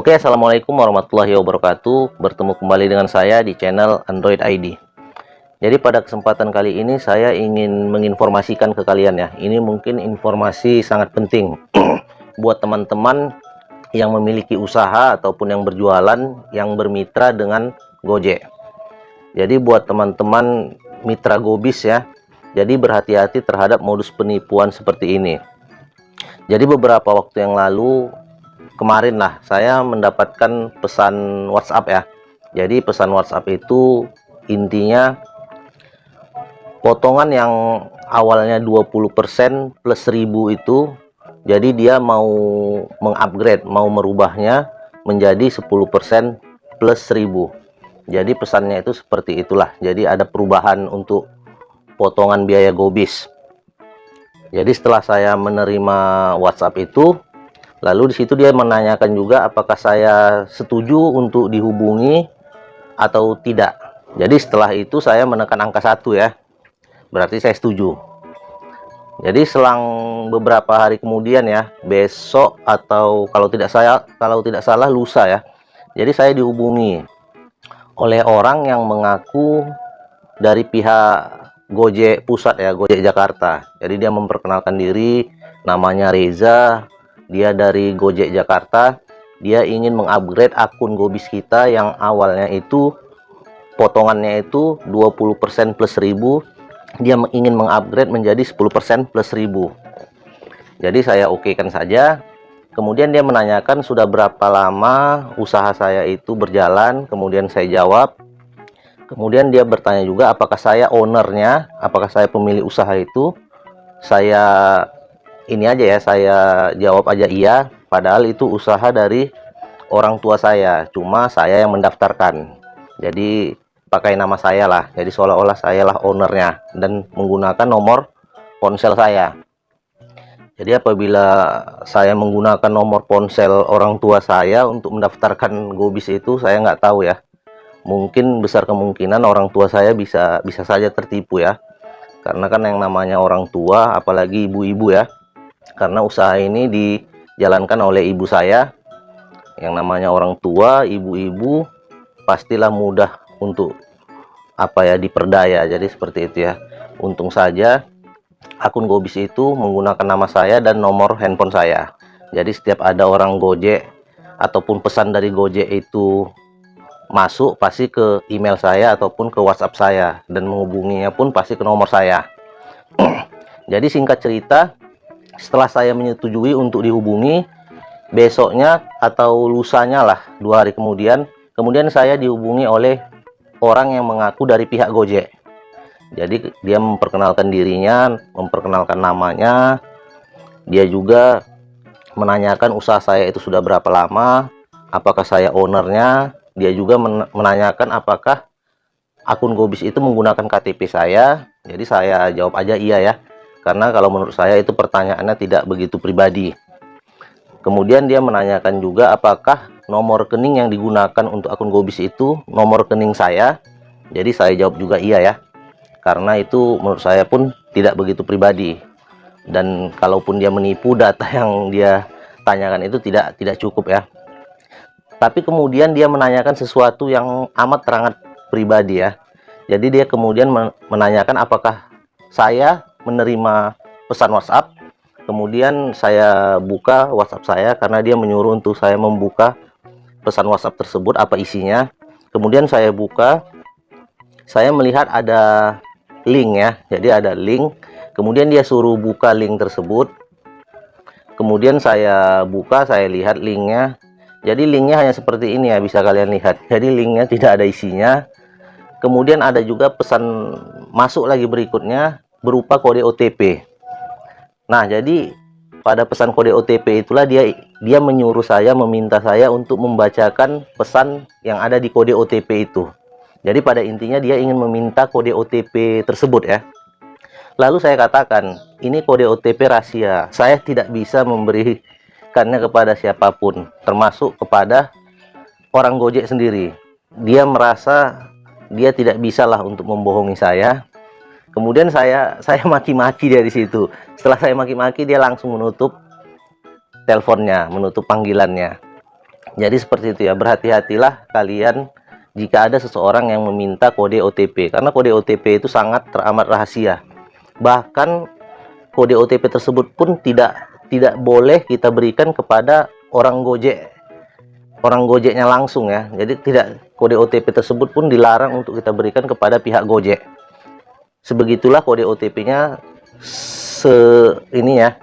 Oke, assalamualaikum warahmatullahi wabarakatuh. Bertemu kembali dengan saya di channel Android ID. Jadi pada kesempatan kali ini saya ingin menginformasikan ke kalian ya. Ini mungkin informasi sangat penting buat teman-teman yang memiliki usaha ataupun yang berjualan yang bermitra dengan Gojek. Jadi buat teman-teman mitra Gobis ya. Jadi berhati-hati terhadap modus penipuan seperti ini. Jadi beberapa waktu yang lalu kemarin lah saya mendapatkan pesan WhatsApp ya. Jadi pesan WhatsApp itu intinya potongan yang awalnya 20% plus 1000 itu, jadi dia mau mengupgrade, mau merubahnya menjadi 10% plus 1000. Jadi pesannya itu seperti itulah. Jadi ada perubahan untuk potongan biaya Gobis. Jadi setelah saya menerima WhatsApp itu, lalu di situ dia menanyakan juga apakah saya setuju untuk dihubungi atau tidak. Jadi setelah itu saya menekan angka 1 ya. Berarti saya setuju. Jadi selang beberapa hari kemudian ya, besok atau kalau tidak salah lusa ya. Jadi saya dihubungi oleh orang yang mengaku dari pihak Gojek Pusat ya, Gojek Jakarta. Jadi dia memperkenalkan diri, namanya Reza. Dia dari Gojek Jakarta. Dia ingin mengupgrade akun Gobis kita yang awalnya itu potongannya itu 20% plus 1000. Dia ingin mengupgrade menjadi 10% plus 1000. Jadi saya okekan saja. Kemudian dia menanyakan sudah berapa lama usaha saya itu berjalan. Kemudian saya jawab. Kemudian dia bertanya juga apakah saya ownernya, apakah saya pemilik usaha itu. Saya ini aja ya, saya jawab aja iya, padahal itu usaha dari orang tua saya, cuma saya yang mendaftarkan. Jadi pakai nama saya lah, jadi seolah-olah saya lah ownernya dan menggunakan nomor ponsel saya. Jadi apabila saya menggunakan nomor ponsel orang tua saya untuk mendaftarkan Gobis itu, saya nggak tahu ya, mungkin besar kemungkinan orang tua saya bisa saja tertipu ya, karena kan yang namanya orang tua apalagi ibu-ibu ya, karena usaha ini dijalankan oleh ibu saya. Yang namanya orang tua, ibu-ibu pastilah mudah untuk diperdaya. Jadi seperti itu ya. Untung saja akun Gobis itu menggunakan nama saya dan nomor handphone saya. Jadi setiap ada orang Gojek ataupun pesan dari Gojek itu masuk, pasti ke email saya ataupun ke WhatsApp saya, dan menghubunginya pun pasti ke nomor saya. Jadi singkat cerita, setelah saya menyetujui untuk dihubungi, besoknya atau lusanya lah, 2 hari kemudian saya dihubungi oleh orang yang mengaku dari pihak Gojek. Jadi dia memperkenalkan dirinya, memperkenalkan namanya. Dia juga menanyakan usaha saya itu sudah berapa lama, apakah saya ownernya. Dia juga menanyakan apakah akun Gobis itu menggunakan KTP saya. Jadi saya jawab aja iya ya, karena kalau menurut saya itu pertanyaannya tidak begitu pribadi. Kemudian dia menanyakan juga apakah nomor rekening yang digunakan untuk akun Gobis itu nomor rekening saya. Jadi saya jawab juga iya ya, karena itu menurut saya pun tidak begitu pribadi. Dan kalaupun dia menipu, data yang dia tanyakan itu tidak cukup ya. Tapi kemudian dia menanyakan sesuatu yang amat sangat pribadi ya. Jadi dia kemudian menanyakan apakah saya menerima pesan WhatsApp. Kemudian saya buka WhatsApp saya karena dia menyuruh untuk saya membuka pesan WhatsApp tersebut, apa isinya. Kemudian saya buka, saya melihat ada link ya. Jadi ada link. Kemudian dia suruh buka link tersebut. Kemudian saya buka, saya lihat linknya. Jadi linknya hanya seperti ini ya, bisa kalian lihat. Jadi linknya tidak ada isinya. Kemudian ada juga pesan masuk lagi berikutnya berupa kode OTP. Nah, jadi pada pesan kode OTP itulah dia menyuruh saya, meminta saya untuk membacakan pesan yang ada di kode OTP itu. Jadi pada intinya dia ingin meminta kode OTP tersebut ya. Lalu saya katakan, ini kode OTP rahasia. Saya tidak bisa memberikannya kepada siapapun, termasuk kepada orang Gojek sendiri. Dia merasa dia tidak bisalah untuk membohongi saya. Kemudian saya maki-maki dia di situ. Setelah saya maki-maki, dia langsung menutup teleponnya, menutup panggilannya. Jadi seperti itu ya, berhati-hatilah kalian jika ada seseorang yang meminta kode OTP, karena kode OTP itu sangat teramat rahasia. Bahkan kode OTP tersebut pun tidak boleh kita berikan kepada orang Gojeknya langsung ya. Jadi kode OTP tersebut pun dilarang untuk kita berikan kepada pihak Gojek. Sebegitulah kode OTP-nya ini ya.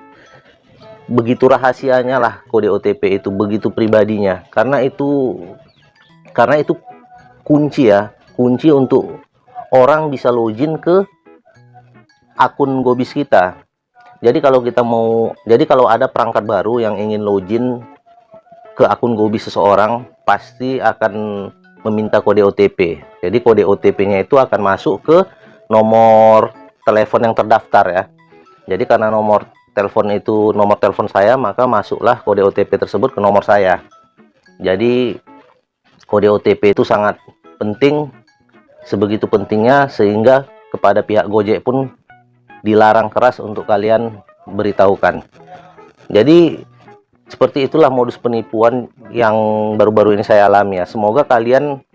Begitu rahasianya lah kode OTP itu, begitu pribadinya, karena itu kunci ya, kunci untuk orang bisa login ke akun Gobis kita. Jadi kalau ada perangkat baru yang ingin login ke akun Gobis seseorang, pasti akan meminta kode OTP. Jadi kode OTP-nya itu akan masuk ke nomor telepon yang terdaftar ya. Jadi karena nomor telepon saya, maka masuklah kode OTP tersebut ke nomor saya. Jadi kode OTP itu sangat penting, sebegitu pentingnya sehingga kepada pihak Gojek pun dilarang keras untuk kalian beritahukan. Jadi seperti itulah modus penipuan yang baru-baru ini saya alami ya. Semoga kalian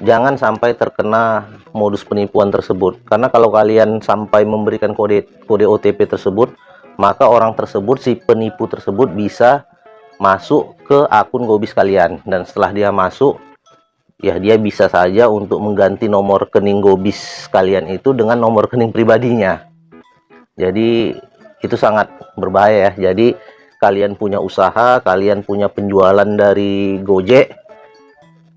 jangan sampai terkena modus penipuan tersebut, karena kalau kalian sampai memberikan kode OTP tersebut, maka orang tersebut, si penipu tersebut, bisa masuk ke akun Gobis kalian. Dan setelah dia masuk ya, dia bisa saja untuk mengganti nomor rekening Gobis kalian itu dengan nomor rekening pribadinya. Jadi itu sangat berbahaya ya. Jadi kalian punya usaha, kalian punya penjualan dari Gojek,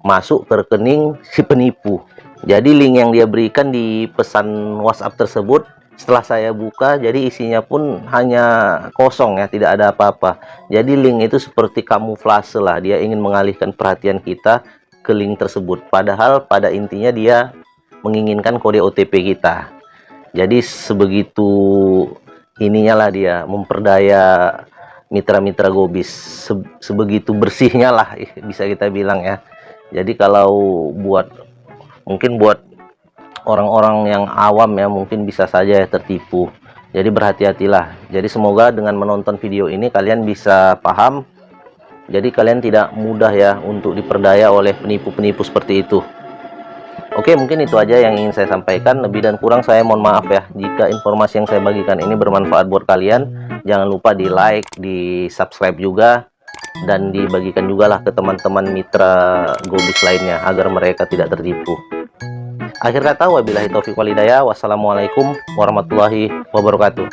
masuk ke rekening si penipu. Jadi link yang dia berikan di pesan WhatsApp tersebut, setelah saya buka, jadi isinya pun hanya kosong ya, tidak ada apa-apa. Jadi link itu seperti kamuflase lah, dia ingin mengalihkan perhatian kita ke link tersebut, padahal pada intinya dia menginginkan kode OTP kita. Jadi sebegitu ininya lah dia memperdaya mitra-mitra Gobis, sebegitu bersihnya lah bisa kita bilang ya. Jadi kalau mungkin buat orang-orang yang awam ya, mungkin bisa saja ya tertipu. Jadi berhati-hatilah. Jadi semoga dengan menonton video ini kalian bisa paham. Jadi kalian tidak mudah ya untuk diperdaya oleh penipu-penipu seperti itu. Oke, mungkin itu aja yang ingin saya sampaikan. Lebih dan kurang saya mohon maaf ya jika informasi yang saya bagikan ini bermanfaat buat kalian. Jangan lupa di like, di subscribe juga, dan dibagikan juga lah ke teman-teman mitra Gobis lainnya agar mereka tidak tertipu. Akhir kata, wabillahi taufiq wal hidayah. Wassalamualaikum warahmatullahi wabarakatuh.